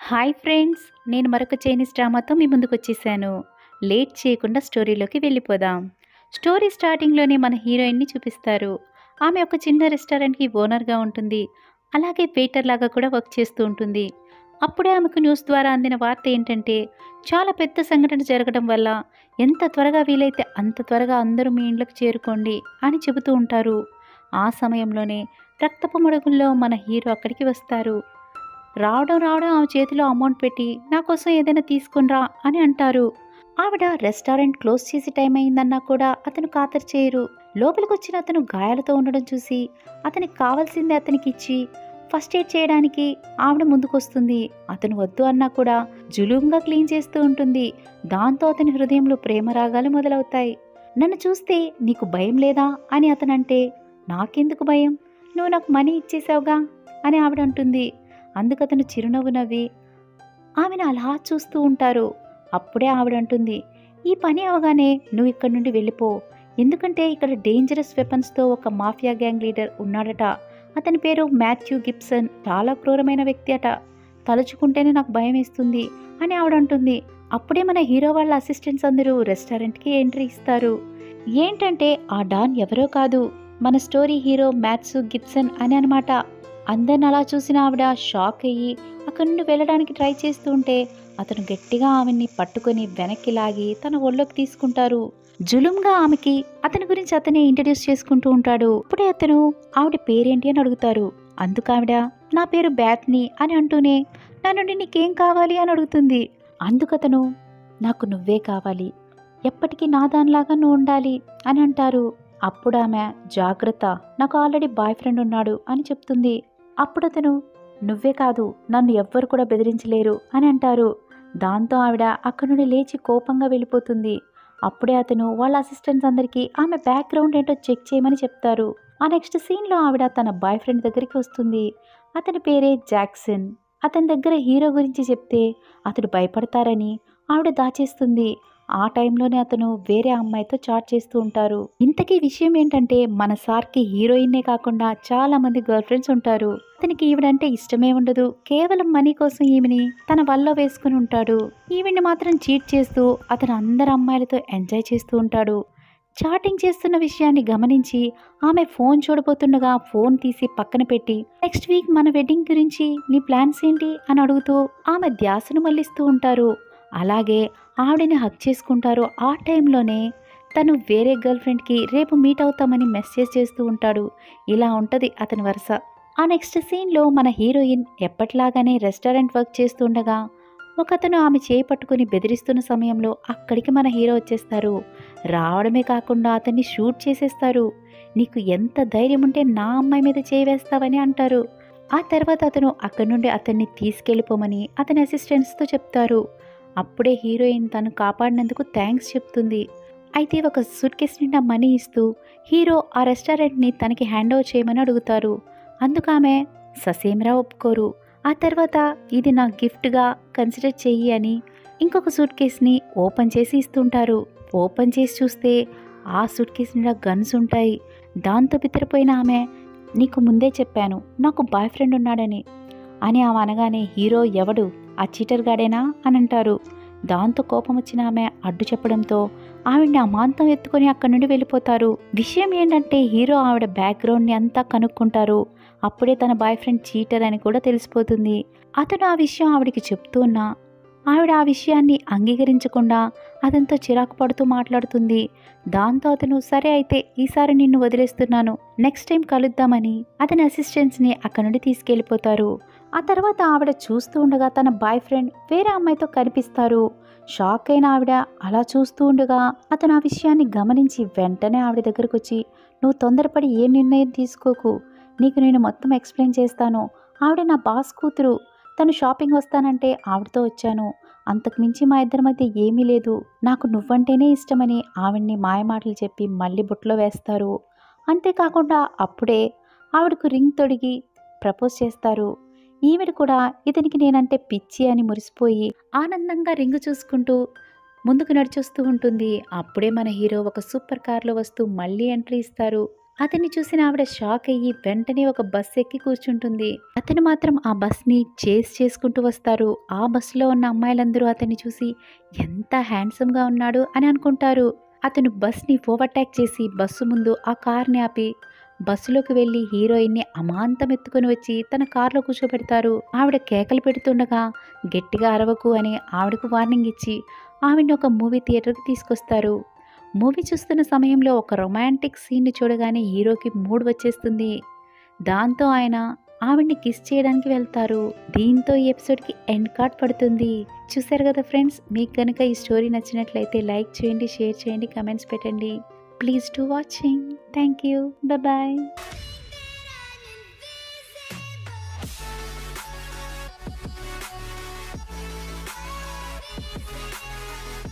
Hi friends, నేను మరొక Chinese డ్రామాతో మీ ముందుకు వచ్చేసాను. లేట్ చేయకుండా స్టోరీలోకి వెళ్ళిపోదాం. స్టోరీ స్టార్టింగ్లోనే మన హీరోయిన్ని చూపిస్తారు. ఆమె ఒక చిన్న రెస్టారెంట్కి ఓనర్గా ఉంటుంది. అలాగే వెయిటర్ లాగా కూడా వర్క్ చేస్తూ ఉంటుంది. అప్పుడే ఆమెకు న్యూస్ ద్వారా అందిన వార్త ఏంటంటే, చాలా పెద్ద సంఘటన జరగడం వల్ల ఎంత త్వరగా వీలైతే అంత త్వరగా అందరూ మీ ఇంట్లోకి చేరుకోండి అని చెబుతూ ఉంటారు. ఆ సమయంలోనే రక్తపు మడుగుల్లో మన హీరో అక్కడికి వస్తారు. రావడం ఆమె చేతిలో అమౌంట్ పెట్టి నా కోసం ఏదైనా తీసుకునిరా అని అంటారు. ఆవిడ రెస్టారెంట్ క్లోజ్ చేసే టైం అయిందన్నా కూడా అతను ఖాతరు చేయరు. లోపలికి వచ్చిన అతను గాయాలతో ఉండడం చూసి అతనికి కావాల్సింది అతనికి ఇచ్చి ఫస్ట్ ఎయిడ్ చేయడానికి ఆవిడ ముందుకొస్తుంది. అతను వద్దు అన్నా కూడా జులుంగా క్లీన్ చేస్తూ ఉంటుంది. దాంతో అతని హృదయంలో ప్రేమ రాగాలు మొదలవుతాయి. నన్ను చూస్తే నీకు భయం లేదా అని అతనంటే, నాకెందుకు భయం, నువ్వు నాకు మనీ ఇచ్చేసావుగా అని ఆవిడ అంటుంది. అందుకతను చిరునవ్వు నవ్వి ఆమెను అలా చూస్తూ ఉంటారు. అప్పుడే ఆవిడంటుంది, ఈ పని అవగానే నువ్వు ఇక్కడి నుండి వెళ్ళిపో. ఎందుకంటే ఇక్కడ డేంజరస్ వెపన్స్తో ఒక మాఫియా గ్యాంగ్ లీడర్ ఉన్నాడట. అతని పేరు మాథ్యూ గిబ్సన్. చాలా క్రూరమైన వ్యక్తి అట. తలుచుకుంటేనే నాకు భయం వేస్తుంది అని ఆవిడంటుంది. అప్పుడే మన హీరో వాళ్ళ అసిస్టెంట్స్ అందరూ రెస్టారెంట్కి ఎంట్రీ ఇస్తారు. ఏంటంటే ఆ డాన్ ఎవరో కాదు, మన స్టోరీ హీరో మాథ్యూ గిబ్సన్ అని అనమాట. అందరిని అలా చూసిన ఆవిడ షాక్ అయ్యి అక్కడి నుండి వెళ్ళడానికి ట్రై చేస్తూ ఉంటే అతను గట్టిగా ఆమెని పట్టుకొని వెనక్కి లాగి తన ఒళ్ళోకి తీసుకుంటారు. జులుంగా ఆమెకి అతని గురించి అతనే ఇంట్రడ్యూస్ చేసుకుంటూ ఉంటాడు. అప్పుడే అతను ఆవిడ పేరేంటి అని అడుగుతారు. అందుకు ఆవిడ నా పేరు బ్యాత్ని అని అంటూనే నా నుండి నీకేం కావాలి అని అడుగుతుంది. అందుకతను నాకు నువ్వే కావాలి, ఎప్పటికీ నా దానిలాగా నువ్వు ఉండాలి అని అంటారు. అప్పుడు ఆమె జాగ్రత్త, నాకు ఆల్రెడీ బాయ్ ఫ్రెండ్ ఉన్నాడు అని చెప్తుంది. అప్పుడు అతను నువ్వే కాదు నన్ను ఎవ్వరు కూడా బెదిరించలేరు అని అంటారు. దాంతో ఆవిడ అక్కడి నుండి లేచి కోపంగా వెళ్ళిపోతుంది. అప్పుడే అతను వాళ్ళ అసిస్టెంట్స్ అందరికీ ఆమె బ్యాక్గ్రౌండ్ ఏంటో చెక్ చేయమని చెప్తారు. ఆ నెక్స్ట్ సీన్లో ఆవిడ తన బాయ్ ఫ్రెండ్ దగ్గరికి వస్తుంది. అతని పేరే జాక్సన్. అతని దగ్గర హీరో గురించి చెప్తే అతడు భయపడతారని ఆవిడ దాచేస్తుంది. ఆ టైంలోనే అతను వేరే అమ్మాయితో చాట్ చేస్తూ ఉంటారు. ఇంతకీ విషయం ఏంటంటే, మన సార్కి హీరోయిన్నే కాకుండా చాలా మంది గర్ల్ ఫ్రెండ్స్ ఉంటారు. అతనికి ఈవిడంటే ఇష్టమే ఉండదు. కేవలం మనీ కోసం ఈమెని తన వల్ల వేసుకుని ఉంటాడు. ఈవిడ్ని మాత్రం చీట్ చేస్తూ అతను అందరు అమ్మాయిలతో ఎంజాయ్ చేస్తూ ఉంటాడు. చాటింగ్ చేస్తున్న విషయాన్ని గమనించి ఆమె ఫోన్ చూడబోతుండగా ఫోన్ తీసి పక్కన పెట్టి నెక్స్ట్ వీక్ మన వెడ్డింగ్ గురించి నీ ప్లాన్స్ ఏంటి అని అడుగుతూ ఆమె ధ్యాసను మళ్లిస్తూ ఉంటారు. అలాగే ఆవిడని హక్ చేసుకుంటారు. ఆ టైంలోనే తను వేరే గర్ల్ ఫ్రెండ్కి రేపు మీట్ అవుతామని మెసేజ్ చేస్తూ ఉంటాడు. ఇలా ఉంటుంది అతని వరుస. ఆ నెక్స్ట్ సీన్లో మన హీరోయిన్ ఎప్పటిలాగానే రెస్టారెంట్ వర్క్ చేస్తుండగా ఒకతను ఆమె చేయి పట్టుకుని బెదిరిస్తున్న సమయంలో అక్కడికి మన హీరో వచ్చేస్తారు. రావడమే కాకుండా అతన్ని షూట్ చేసేస్తారు. నీకు ఎంత ధైర్యం ఉంటే నా అమ్మాయి మీద చేయి వేస్తావని అంటారు. ఆ తర్వాత అతను అక్కడి నుండి అతన్ని తీసుకెళ్ళిపోమని అతని అసిస్టెంట్స్తో చెప్తారు. అప్పుడే హీరోయిన్ తను కాపాడినందుకు థ్యాంక్స్ చెప్తుంది. అయితే ఒక సూట్ కేస్ నిండా మనీ ఇస్తూ హీరో ఆ రెస్టారెంట్ని తనకి హ్యాండ్ ఓవర్ చేయమని అడుగుతారు. అందుకు ఆమె ససేమిరా ఒప్పుకోరు. ఆ తర్వాత ఇది నా గిఫ్ట్గా కన్సిడర్ చెయ్యి అని ఇంకొక సూట్ కేస్ని ఓపెన్ చేసి ఇస్తుంటారు. ఓపెన్ చేసి చూస్తే ఆ సూట్ కేస్ నిండా గన్స్ ఉంటాయి. దాంతో బిత్తరపోయిన ఆమె, నీకు ముందే చెప్పాను నాకు బాయ్ ఫ్రెండ్ ఉన్నాడని అని ఆమె అనగానే హీరో ఎవడు, ఆ చీటర్ గాడేనా అని అంటారు. దాంతో కోపం వచ్చిన ఆమె అడ్డు చెప్పడంతో ఆవిడ్ని అమాంతం ఎత్తుకొని అక్కడి నుండి వెళ్ళిపోతారు. విషయం ఏంటంటే హీరో ఆవిడ బ్యాక్గ్రౌండ్ని అంతా కనుక్కుంటారు. అప్పుడే తన బాయ్ ఫ్రెండ్ చీటర్ అని కూడా తెలిసిపోతుంది. అతను ఆ విషయం ఆవిడికి చెప్తున్నా ఆవిడ ఆ విషయాన్ని అంగీకరించకుండా అతనితో చిరాకు పడుతూ మాట్లాడుతుంది. దాంతో అతను సరే అయితే ఈసారి నిన్ను వదిలేస్తున్నాను, నెక్స్ట్ టైం కలుద్దామని అతని అసిస్టెంట్స్ని అక్కడి నుండి తీసుకెళ్ళిపోతారు. ఆ తర్వాత ఆవిడ చూస్తూ ఉండగా తన బాయ్ ఫ్రెండ్ వేరే అమ్మాయితో కనిపిస్తారు. షాక్ అయిన ఆవిడ అలా చూస్తూ ఉండగా అతను ఆ విషయాన్ని గమనించి వెంటనే ఆవిడ దగ్గరకు వచ్చి, నువ్వు తొందరపడి ఏం నిర్ణయం తీసుకోకు, నీకు నేను మొత్తం ఎక్స్ప్లెయిన్ చేస్తాను. ఆవిడ నా బాస్ కూతురు, తను షాపింగ్ వస్తానంటే ఆవిడతో వచ్చాను, అంతకుమించి మా ఇద్దరి మధ్య ఏమీ లేదు, నాకు నువ్వంటేనే ఇష్టమని ఆవిడ్ని మాయమాటలు చెప్పి మళ్ళీ బుట్టలో వేస్తారు. అంతేకాకుండా అప్పుడే ఆవిడకు రింగ్ తొడిగి ప్రపోజ్ చేస్తారు. ఈవిడ కూడా ఇతనికి నేనంటే పిచ్చి అని మురిసిపోయి ఆనందంగా రింగు చూసుకుంటూ ముందుకు నడిచొస్తూ ఉంటుంది. అప్పుడే మన హీరో ఒక సూపర్ కార్లో వస్తూ మళ్ళీ ఎంట్రీ ఇస్తారు. అతన్ని చూసిన ఆవిడ షాక్ అయ్యి వెంటనే ఒక బస్ ఎక్కి కూర్చుంటుంది. అతను మాత్రం ఆ బస్ని చేస్ చేసుకుంటూ వస్తారు. ఆ బస్సులో ఉన్న అమ్మాయిలందరూ అతన్ని చూసి ఎంత హ్యాండ్సమ్గా ఉన్నాడు అని అనుకుంటారు. అతను బస్ని ఓవర్టేక్ చేసి బస్సు ముందు ఆ కార్ని ఆపి బస్సులోకి వెళ్ళి హీరోయిన్ని అమాంతం ఎత్తుకొని వచ్చి తన కారులో కూర్చోబెడతారు. ఆవిడ కేకలు పెడుతుండగా గట్టిగా అరవకు అని ఆవిడకు వార్నింగ్ ఇచ్చి ఆవిడని ఒక మూవీ థియేటర్కి తీసుకొస్తారు. మూవీ చూస్తున్న సమయంలో ఒక రొమాంటిక్ సీన్ని చూడగానే హీరోకి మూడ్ వచ్చేస్తుంది. దాంతో ఆయన ఆవిడ్ని కిస్ చేయడానికి వెళ్తారు. దీంతో ఈ ఎపిసోడ్కి ఎండ్ కార్డ్ పడుతుంది. చూసారు కదా ఫ్రెండ్స్, మీకు కనుక ఈ స్టోరీ నచ్చినట్లయితే లైక్ చేయండి, షేర్ చేయండి, కమెంట్స్ పెట్టండి. Please do watching. Thank you. Bye.